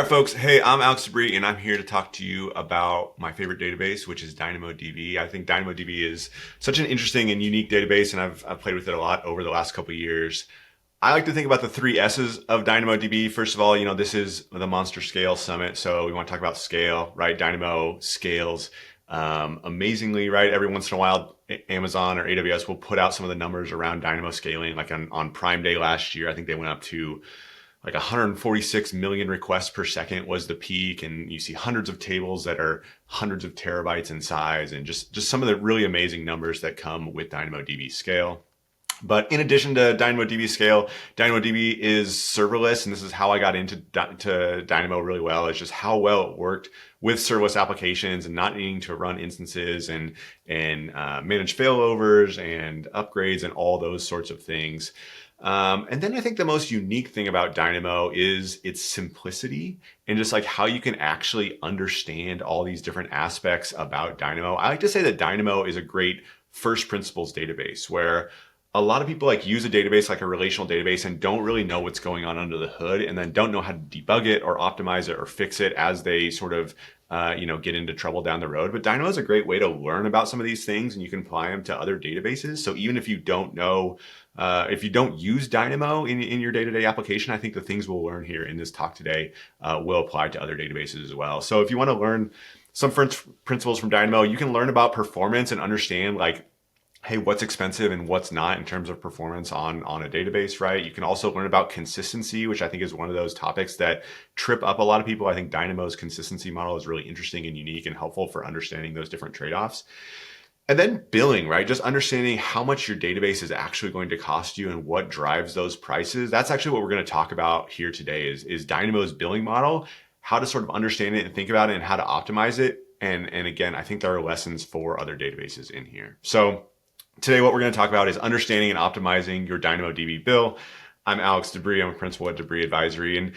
right, folks. Hey, I'm Alex DeBrie, and I'm here to talk to you about my favorite database, which is DynamoDB. I think DynamoDB is such an interesting and unique database, and I've played with it a lot over the last couple of years. I like to think about the three S's of DynamoDB. First of all, this is the Monster Scale Summit, so we want to talk about scale, right? Dynamo scales amazingly, right? Every once in a while, Amazon or AWS will put out some of the numbers around Dynamo scaling. Like on Prime Day last year, I think they went up to like 146 million requests per second was the peak. And you see hundreds of tables that are hundreds of terabytes in size, and just some of the really amazing numbers that come with DynamoDB scale. But in addition to DynamoDB scale, DynamoDB is serverless, and this is how I got into Dynamo really well. It's just how well it worked with serverless applications and not needing to run instances and manage failovers and upgrades and all those sorts of things. And then I think the most unique thing about Dynamo is its simplicity and just like how you can actually understand all these different aspects about Dynamo. I like to say that Dynamo is a great first principles database where a lot of people like use a database like a relational database and don't really know what's going on under the hood, and then don't know how to debug it or optimize it or fix it as they sort of get into trouble down the road. But Dynamo is a great way to learn about some of these things, and you can apply them to other databases. So even if you don't know, if you don't use Dynamo in your day-to-day application, I think the things we'll learn here in this talk today will apply to other databases as well. So if you want to learn some principles from Dynamo, you can learn about performance and understand like, hey, what's expensive and what's not in terms of performance on a database, right? You can also learn about consistency, which I think is one of those topics that trip up a lot of people. I think Dynamo's consistency model is really interesting and unique and helpful for understanding those different trade-offs. And then billing, right? Just understanding how much your database is actually going to cost you and what drives those prices. That's actually what we're going to talk about here today is Dynamo's billing model, how to sort of understand it and think about it and how to optimize it. And again, I think there are lessons for other databases in here. So today, what we're going to talk about is understanding and optimizing your DynamoDB bill. I'm Alex DeBrie. I'm a principal at DeBrie Advisory. And,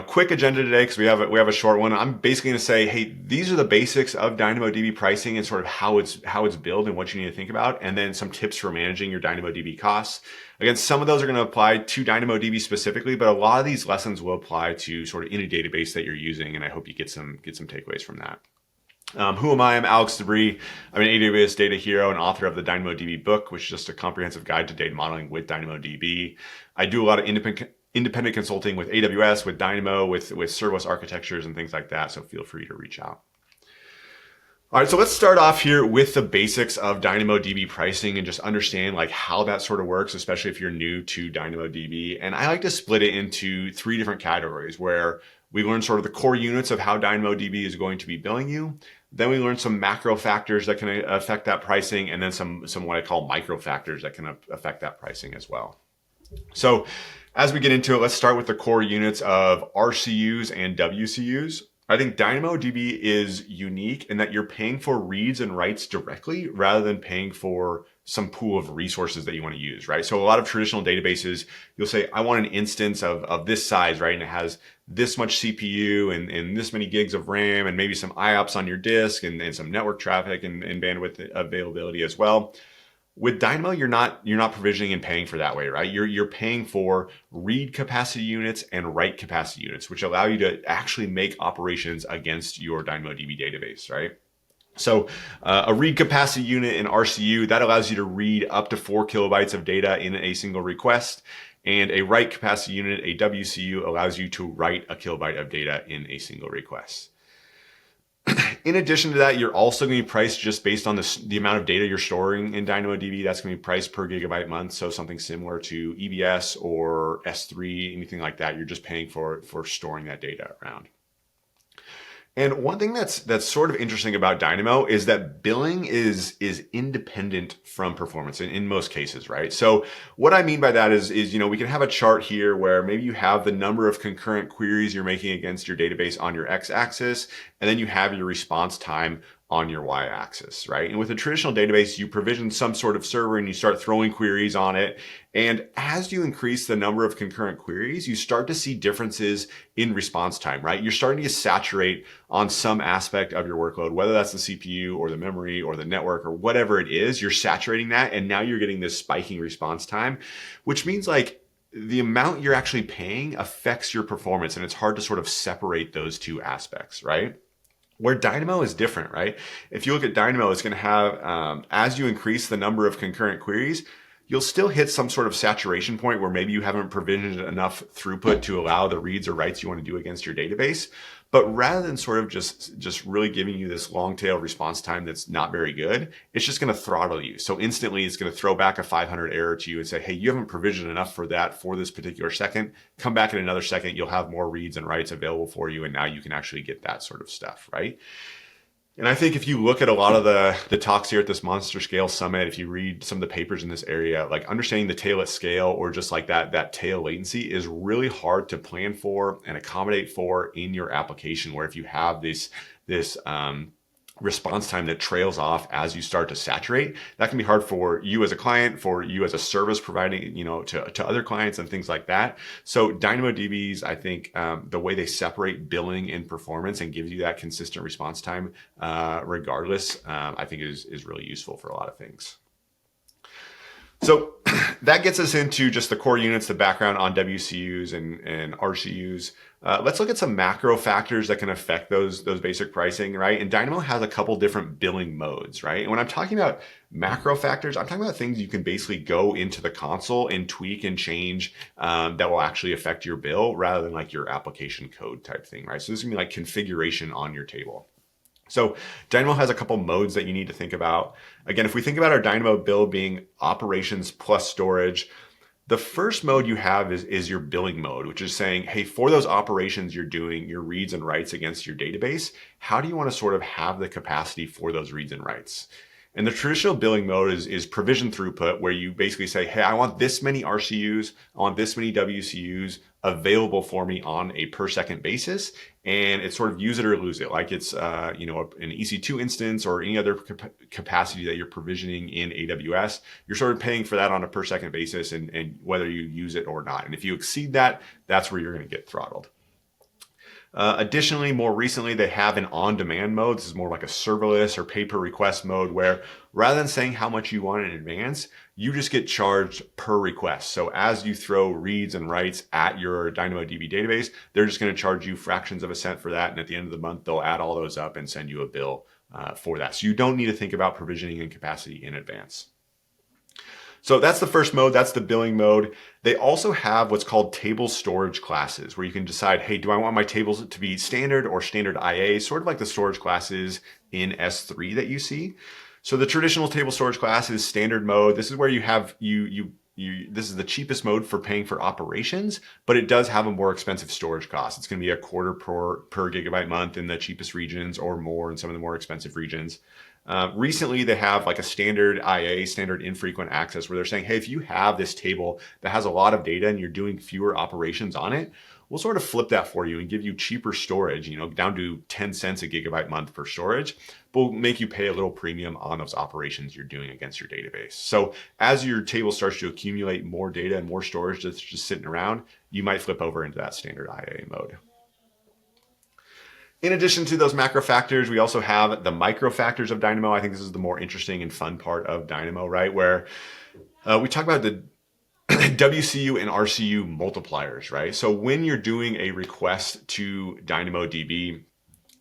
quick agenda today because we have a short one. I'm basically going to say, hey, these are the basics of DynamoDB pricing and sort of how it's built and what you need to think about. And then some tips for managing your DynamoDB costs. Again, some of those are going to apply to DynamoDB specifically, but a lot of these lessons will apply to sort of any database that you're using. And I hope you get some takeaways from that. Who am I? I'm Alex DeBrie. I'm an AWS data hero and author of the DynamoDB book, which is just a comprehensive guide to data modeling with DynamoDB. I do a lot of independent consulting with AWS, with Dynamo, with serverless architectures and things like that. So feel free to reach out. All right, so let's start off here with the basics of DynamoDB pricing and just understand like how that sort of works, especially if you're new to DynamoDB. And I like to split it into three different categories where we learn sort of the core units of how DynamoDB is going to be billing you. Then we learn some macro factors that can affect that pricing, and then some what I call micro factors that can affect that pricing as well. So as we get into it, let's start with the core units of RCUs and WCUs. I think DynamoDB is unique in that you're paying for reads and writes directly rather than paying for some pool of resources that you want to use, right? So a lot of traditional databases, you'll say, I want an instance of this size, right? And it has this much CPU and this many gigs of RAM and maybe some IOPS on your disk and some network traffic and bandwidth availability as well. With Dynamo, you're not provisioning and paying for that way, right? You're paying for read capacity units and write capacity units, which allow you to actually make operations against your DynamoDB database, right? So a read capacity unit in RCU, that allows you to read up to 4 kilobytes of data in a single request. And a write capacity unit, a WCU, allows you to write a kilobyte of data in a single request. In addition to that, you're also going to be priced just based on the amount of data you're storing in DynamoDB. That's going to be priced per gigabyte month. So something similar to EBS or S3, anything like that. You're just paying for storing that data around. And one thing that's sort of interesting about Dynamo is that billing is independent from performance in most cases, right? So what I mean by that is we can have a chart here where maybe you have the number of concurrent queries you're making against your database on your x-axis, and then you have your response time on your y-axis, right? And with a traditional database, you provision some sort of server and you start throwing queries on it. And as you increase the number of concurrent queries, you start to see differences in response time, right? You're starting to saturate on some aspect of your workload, whether that's the CPU or the memory or the network or whatever it is, you're saturating that. And now you're getting this spiking response time, which means like the amount you're actually paying affects your performance, and it's hard to sort of separate those two aspects, right? Where Dynamo is different, right? If you look at Dynamo, it's going to have, as you increase the number of concurrent queries, you'll still hit some sort of saturation point where maybe you haven't provisioned enough throughput to allow the reads or writes you want to do against your database. But rather than sort of just really giving you this long tail response time that's not very good, it's just going to throttle you. So instantly it's going to throw back a 500 error to you and say, hey, you haven't provisioned enough for that for this particular second. Come back in another second, you'll have more reads and writes available for you. And now you can actually get that sort of stuff, right? And I think if you look at a lot of the talks here at this Monster Scale Summit, if you read some of the papers in this area, like understanding the tail at scale or just like that tail latency is really hard to plan for and accommodate for in your application, where if you have this response time that trails off as you start to saturate, that can be hard for you as a client, for you as a service providing, to other clients and things like that. So DynamoDB's, I think, the way they separate billing and performance and gives you that consistent response time, regardless, I think is really useful for a lot of things. So that gets us into just the core units, the background on WCUs and RCUs. Let's look at some macro factors that can affect those basic pricing, right? And Dynamo has a couple different billing modes, right? And when I'm talking about macro factors, I'm talking about things you can basically go into the console and tweak and change that will actually affect your bill rather than like your application code type thing, right? So this is gonna be like configuration on your table. So Dynamo has a couple modes that you need to think about. Again, if we think about our Dynamo bill being operations plus storage, the first mode you have is your billing mode, which is saying, hey, for those operations you're doing, your reads and writes against your database, how do you want to sort of have the capacity for those reads and writes? And the traditional billing mode is provision throughput, where you basically say, hey, I want this many RCUs, I want this many WCUs available for me on a per second basis. And it's sort of use it or lose it. Like it's, an EC2 instance or any other capacity that you're provisioning in AWS, you're sort of paying for that on a per second basis and whether you use it or not. And if you exceed that, that's where you're going to get throttled. Additionally, more recently, they have an on-demand mode. This is more like a serverless or pay-per-request mode, where rather than saying how much you want in advance, you just get charged per request. So as you throw reads and writes at your DynamoDB database, they're just going to charge you fractions of a cent for that. And at the end of the month, they'll add all those up and send you a bill for that. So you don't need to think about provisioning and capacity in advance. So that's the first mode, that's the billing mode. They also have what's called table storage classes, where you can decide, hey, do I want my tables to be standard or standard IA, sort of like the storage classes in S3 that you see. So the traditional table storage class is standard mode. This is where you have, this is the cheapest mode for paying for operations, but it does have a more expensive storage cost. It's going to be $0.25 per gigabyte month in the cheapest regions, or more in some of the more expensive regions. Recently, they have like a standard IA, standard infrequent access, where they're saying, hey, if you have this table that has a lot of data and you're doing fewer operations on it, we'll sort of flip that for you and give you cheaper storage, down to 10 cents a gigabyte month for storage, but we'll make you pay a little premium on those operations you're doing against your database. So as your table starts to accumulate more data and more storage that's just sitting around, you might flip over into that standard IA mode. In addition to those macro factors, we also have the micro factors of Dynamo. I think this is the more interesting and fun part of Dynamo, right? Where we talk about the WCU and RCU multipliers, right? So when you're doing a request to DynamoDB,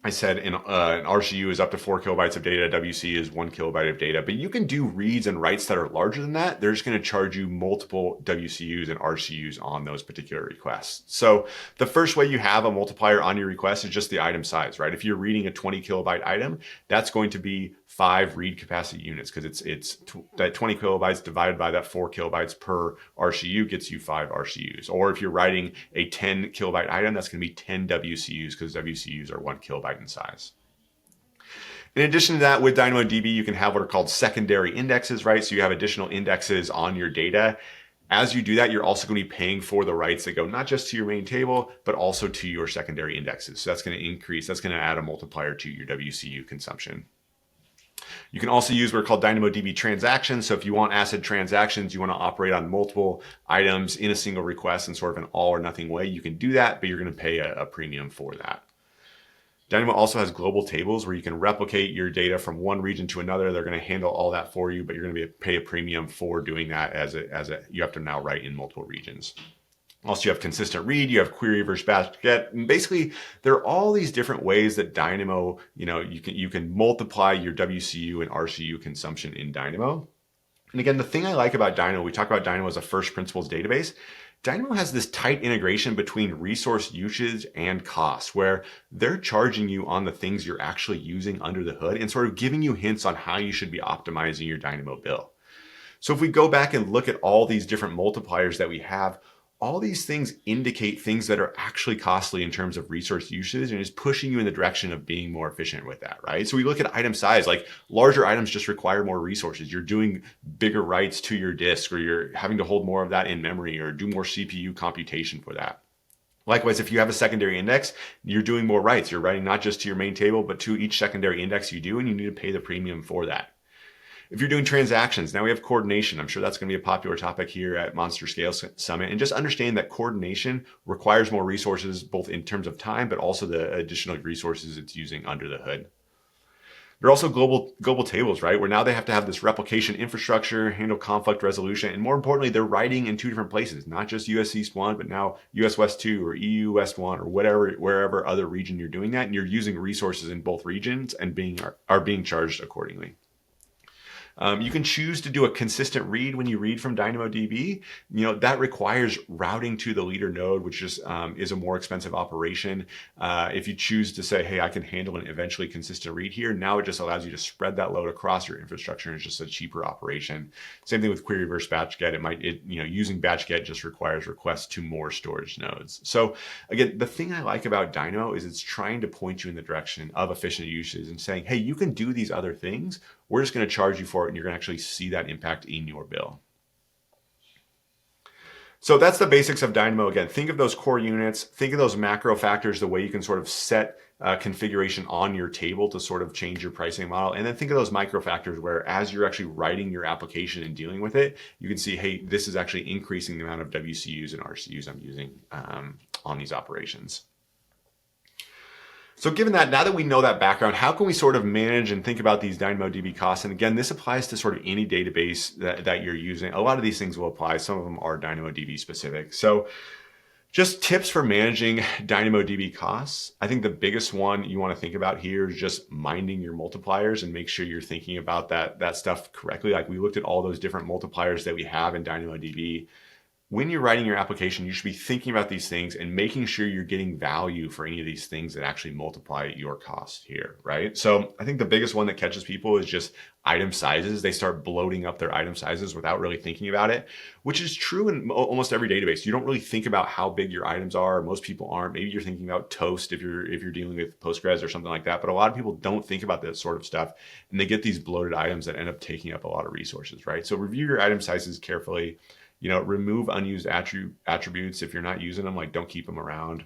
I said an RCU is up to 4 kilobytes of data, WC is 1 kilobyte of data, but you can do reads and writes that are larger than that. They're just going to charge you multiple WCUs and RCUs on those particular requests. So the first way you have a multiplier on your request is just the item size, right? If you're reading a 20 kilobyte item, that's going to be 5 read capacity units, because it's that 20 kilobytes divided by that 4 kilobytes per RCU gets you 5 RCUs. Or if you're writing a 10 kilobyte item, that's going to be 10 WCUs, because WCUs are 1 kilobyte in size. In addition to that, with DynamoDB, you can have what are called secondary indexes, right? So you have additional indexes on your data. As you do that, you're also going to be paying for the writes that go not just to your main table, but also to your secondary indexes. So that's going to increase, that's going to add a multiplier to your WCU consumption. You can also use what are called DynamoDB transactions. So if you want ACID transactions, you want to operate on multiple items in a single request in sort of an all or nothing way, you can do that, but you're going to pay a premium for that. Dynamo also has global tables where you can replicate your data from one region to another. They're going to handle all that for you, but you're going to pay a premium for doing that, as you have to now write in multiple regions. Also, you have consistent read, you have query versus batch get, and basically there are all these different ways that Dynamo, you can multiply your WCU and RCU consumption in Dynamo. And again, the thing I like about Dynamo, we talk about Dynamo as a first principles database. Dynamo has this tight integration between resource usage and cost, where they're charging you on the things you're actually using under the hood and sort of giving you hints on how you should be optimizing your Dynamo bill. So if we go back and look at all these different multipliers that we have, all these things indicate things that are actually costly in terms of resource usage and is pushing you in the direction of being more efficient with that, right? So we look at item size, like larger items just require more resources. You're doing bigger writes to your disk, or you're having to hold more of that in memory or do more CPU computation for that. Likewise, if you have a secondary index, you're doing more writes. You're writing not just to your main table, but to each secondary index you do, and you need to pay the premium for that. If you're doing transactions, now we have coordination. I'm sure that's going to be a popular topic here at Monster Scale Summit. And just understand that coordination requires more resources, both in terms of time, but also the additional resources it's using under the hood. There are also global tables, right? Where now they have to have this replication infrastructure, handle conflict resolution, and more importantly, they're writing in two different places, not just US East 1, but now US West 2 or EU West 1 or wherever other region you're doing that, and you're using resources in both regions and are being charged accordingly. You can choose to do a consistent read when you read from DynamoDB. That requires routing to the leader node, which is a more expensive operation. If you choose to say, hey, I can handle an eventually consistent read here, now it just allows you to spread that load across your infrastructure, and it's just a cheaper operation. Same thing with query versus batch get. Using batch get just requires requests to more storage nodes. So again, the thing I like about Dynamo is it's trying to point you in the direction of efficient usage and saying, hey, you can do these other things. We're just going to charge you for it, and you're going to actually see that impact in your bill. So that's the basics of Dynamo. Again, think of those core units, think of those macro factors, the way you can sort of set configuration on your table to sort of change your pricing model. And then think of those micro factors where as you're actually writing your application and dealing with it, you can see, hey, this is actually increasing the amount of WCUs and RCUs I'm using on these operations. So given that, now that we know that background, how can we sort of manage and think about these DynamoDB costs? And again, this applies to sort of any database that you're using. A lot of these things will apply. Some of them are DynamoDB specific. So just tips for managing DynamoDB costs. I think the biggest one you want to think about here is just minding your multipliers and make sure you're thinking about that stuff correctly. Like we looked at all those different multipliers that we have in DynamoDB. When you're writing your application, you should be thinking about these things and making sure you're getting value for any of these things that actually multiply your cost here, right? So I think the biggest one that catches people is just item sizes. They start bloating up their item sizes without really thinking about it, which is true in almost every database. You don't really think about how big your items are. Most people aren't. Maybe you're thinking about Toast if you're dealing with Postgres or something like that. But a lot of people don't think about that sort of stuff, and they get these bloated items that end up taking up a lot of resources, right? So review your item sizes carefully. Remove unused attributes. If you're not using them, like don't keep them around.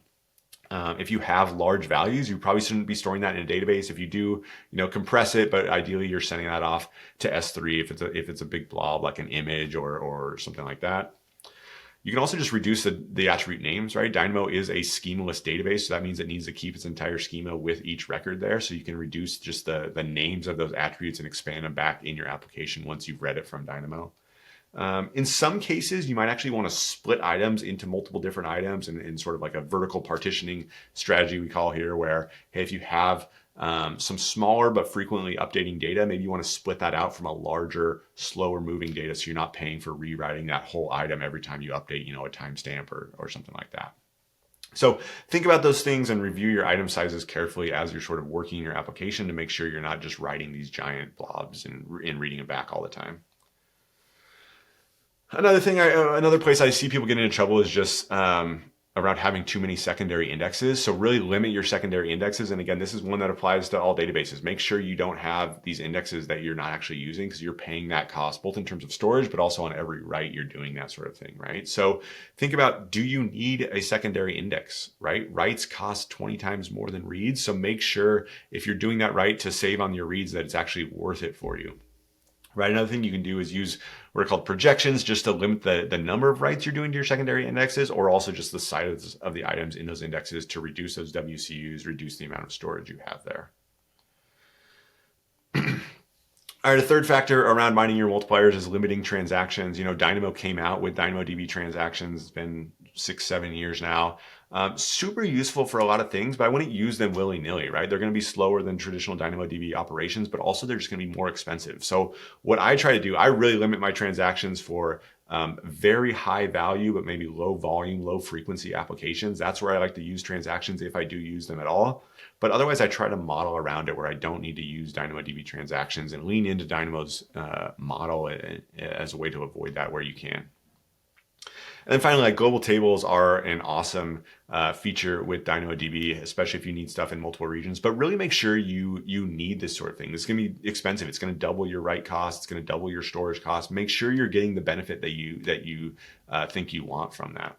If you have large values, you probably shouldn't be storing that in a database. If you do, compress it, but ideally you're sending that off to S3 if it's a big blob like an image or something like that. You can also just reduce the attribute names, right? Dynamo is a schemaless database, so that means it needs to keep its entire schema with each record there. So you can reduce just the names of those attributes and expand them back in your application once you've read it from Dynamo. In some cases, you might actually want to split items into multiple different items in sort of like a vertical partitioning strategy we call here, where, hey, if you have some smaller but frequently updating data, maybe you want to split that out from a larger, slower moving data so you're not paying for rewriting that whole item every time you update, a timestamp or something like that. So think about those things and review your item sizes carefully as you're sort of working your application to make sure you're not just writing these giant blobs and reading it back all the time. Another place I see people getting into trouble is just around having too many secondary indexes. So really limit your secondary indexes. And again, this is one that applies to all databases. Make sure you don't have these indexes that you're not actually using, because you're paying that cost both in terms of storage, but also on every write you're doing that sort of thing, right? So think about, do you need a secondary index, right? Writes cost 20 times more than reads. So make sure if you're doing that write to save on your reads that it's actually worth it for you. Right. Another thing you can do is use what are called projections, just to limit the number of writes you're doing to your secondary indexes, or also just the size of the items in those indexes to reduce those WCUs, reduce the amount of storage you have there. All right, a third factor around minding your multipliers is limiting transactions. Dynamo came out with DynamoDB transactions. It's been 6, 7 years now. Super useful for a lot of things, but I wouldn't use them willy-nilly, right? They're going to be slower than traditional DynamoDB operations, but also they're just going to be more expensive. So what I try to do, I really limit my transactions for very high value, but maybe low volume, low frequency applications. That's where I like to use transactions if I do use them at all. But otherwise, I try to model around it where I don't need to use DynamoDB transactions and lean into Dynamo's model as a way to avoid that where you can. And then finally, like global tables are an awesome feature with DynamoDB, especially if you need stuff in multiple regions. But really make sure you need this sort of thing. It's going to be expensive. It's going to double your write costs. It's going to double your storage costs. Make sure you're getting the benefit that you think you want from that.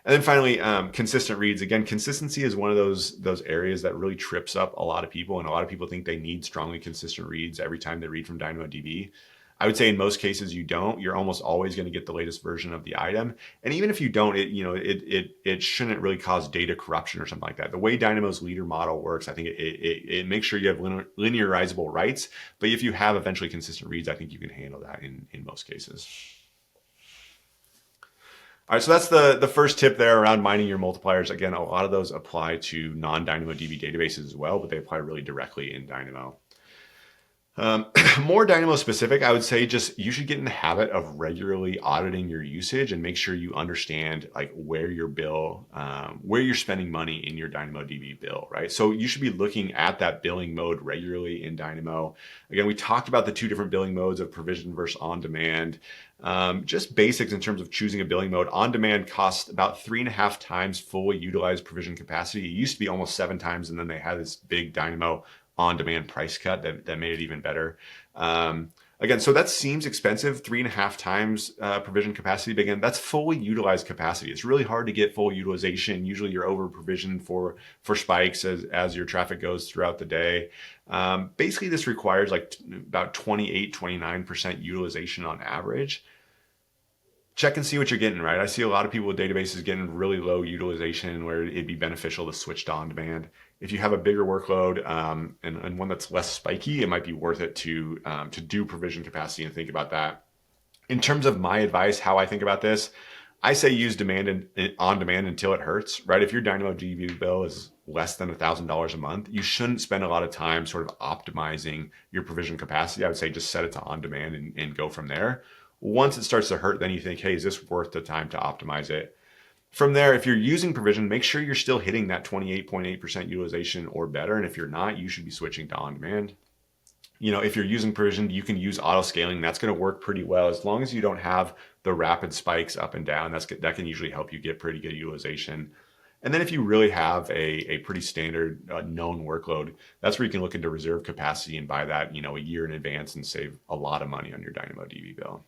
And then finally, consistent reads. Again, consistency is one of those areas that really trips up a lot of people, and a lot of people think they need strongly consistent reads every time they read from DynamoDB. I would say in most cases you don't. You're almost always going to get the latest version of the item, and even if you don't, it shouldn't really cause data corruption or something like that. The way Dynamo's leader model works, I think it makes sure you have linearizable writes, but if you have eventually consistent reads, I think you can handle that in most cases. All right, so that's the first tip there around mining your multipliers. Again, a lot of those apply to non-DynamoDB databases as well, but they apply really directly in Dynamo. More Dynamo specific, I would say just you should get in the habit of regularly auditing your usage and make sure you understand like where you're spending money in your DynamoDB bill, right? So you should be looking at that billing mode regularly in Dynamo. Again, we talked about the two different billing modes of provision versus on-demand. Just basics in terms of choosing a billing mode. On-demand costs about 3.5 times fully utilized provision capacity. It used to be almost 7 times, and then they had this big Dynamo on-demand price cut that made it even better. Again, so that seems expensive, 3.5 times provision capacity, but again, that's fully utilized capacity. It's really hard to get full utilization. Usually you're over provisioned for spikes as your traffic goes throughout the day. Basically, this requires like about 28, 29% utilization on average. Check and see what you're getting, right? I see a lot of people with databases getting really low utilization where it'd be beneficial to switch to on-demand. If you have a bigger workload and one that's less spiky, it might be worth it to do provision capacity and think about that. In terms of my advice, how I think about this, I say use demand and on-demand until it hurts, right? If your DynamoDB bill is less than $1,000 a month, you shouldn't spend a lot of time sort of optimizing your provision capacity. I would say just set it to on-demand and go from there. Once it starts to hurt, then you think, hey, is this worth the time to optimize it? From there, if you're using provision, make sure you're still hitting that 28.8% utilization or better. And if you're not, you should be switching to on-demand. If you're using provision, you can use auto scaling. That's going to work pretty well as long as you don't have the rapid spikes up and down. That can usually help you get pretty good utilization. And then if you really have a pretty standard known workload, that's where you can look into reserve capacity and buy that, a year in advance and save a lot of money on your DynamoDB bill.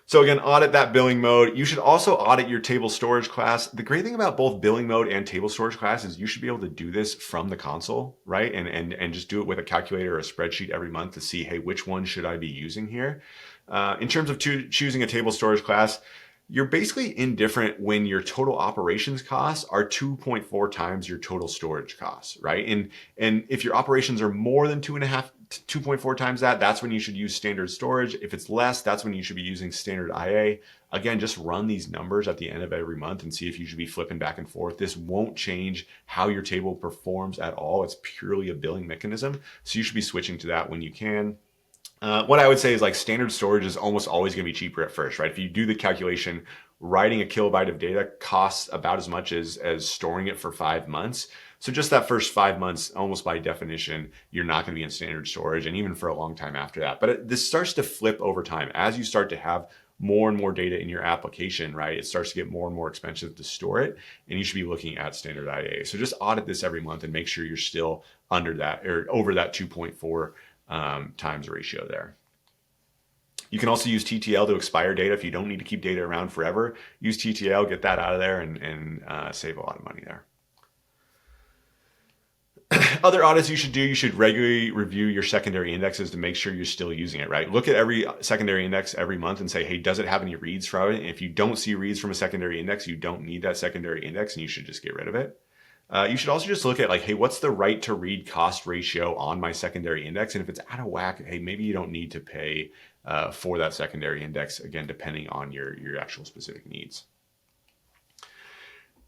So again, audit that billing mode. You should also audit your table storage class. The great thing about both billing mode and table storage class is you should be able to do this from the console, right? And just do it with a calculator or a spreadsheet every month to see, hey, which one should I be using here? In terms of choosing a table storage class, you're basically indifferent when your total operations costs are 2.4 times your total storage costs, right? And if your operations are more than 2.4 times that, that's when you should use standard storage. If it's less, that's when you should be using standard IA. Again, just run these numbers at the end of every month and see if you should be flipping back and forth. This won't change how your table performs at all. It's purely a billing mechanism. So you should be switching to that when you can. What I would say is like standard storage is almost always going to be cheaper at first, right? If you do the calculation, writing a kilobyte of data costs about as much as storing it for 5 months. So just that first 5 months, almost by definition, you're not going to be in standard storage, and even for a long time after that. But this starts to flip over time as you start to have more and more data in your application, right? It starts to get more and more expensive to store it, and you should be looking at standard IA. So just audit this every month and make sure you're still under that or over that 2.4 times ratio there. You can also use TTL to expire data. If you don't need to keep data around forever, use TTL, get that out of there and save a lot of money there. Other audits you should do, you should regularly review your secondary indexes to make sure you're still using it, right? Look at every secondary index every month and say, hey, does it have any reads from it? And if you don't see reads from a secondary index, you don't need that secondary index and you should just get rid of it. You should also just look at like, hey, what's the write to read cost ratio on my secondary index? And if it's out of whack, hey, maybe you don't need to pay for that secondary index, again, depending on your actual specific needs.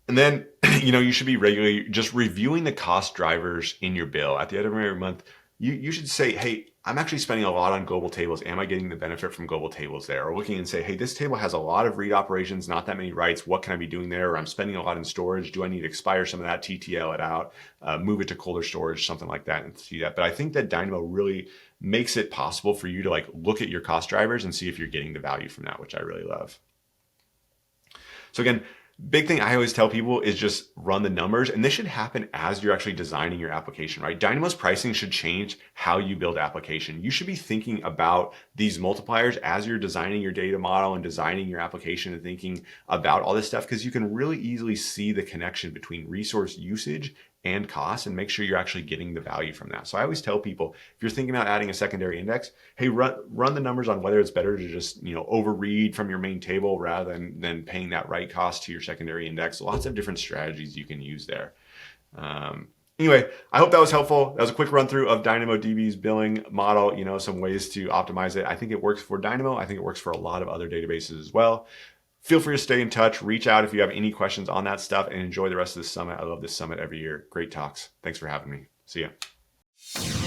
And then, you should be regularly just reviewing the cost drivers in your bill. At the end of every month, you should say, hey, I'm actually spending a lot on global tables. Am I getting the benefit from global tables there? Or looking and say, hey, this table has a lot of read operations, not that many writes. What can I be doing there? Or I'm spending a lot in storage. Do I need to expire some of that, TTL it out, move it to colder storage, something like that, and see that. But I think that Dynamo really makes it possible for you to like look at your cost drivers and see if you're getting the value from that, which I really love. So again, big thing I always tell people is just run the numbers, and this should happen as you're actually designing your application, right? Dynamo's pricing should change how you build application. You should be thinking about these multipliers as you're designing your data model and designing your application and thinking about all this stuff, because you can really easily see the connection between resource usage and cost and make sure you're actually getting the value from that. So I always tell people, if you're thinking about adding a secondary index, hey, run the numbers on whether it's better to just overread from your main table rather than paying that write cost to your secondary index. Lots of different strategies you can use there. Anyway, I hope that was helpful. That was a quick run through of DynamoDB's billing model, some ways to optimize it. I think it works for Dynamo. I think it works for a lot of other databases as well. Feel free to stay in touch, reach out if you have any questions on that stuff, and enjoy the rest of the summit. I love this summit every year. Great talks. Thanks for having me. See ya.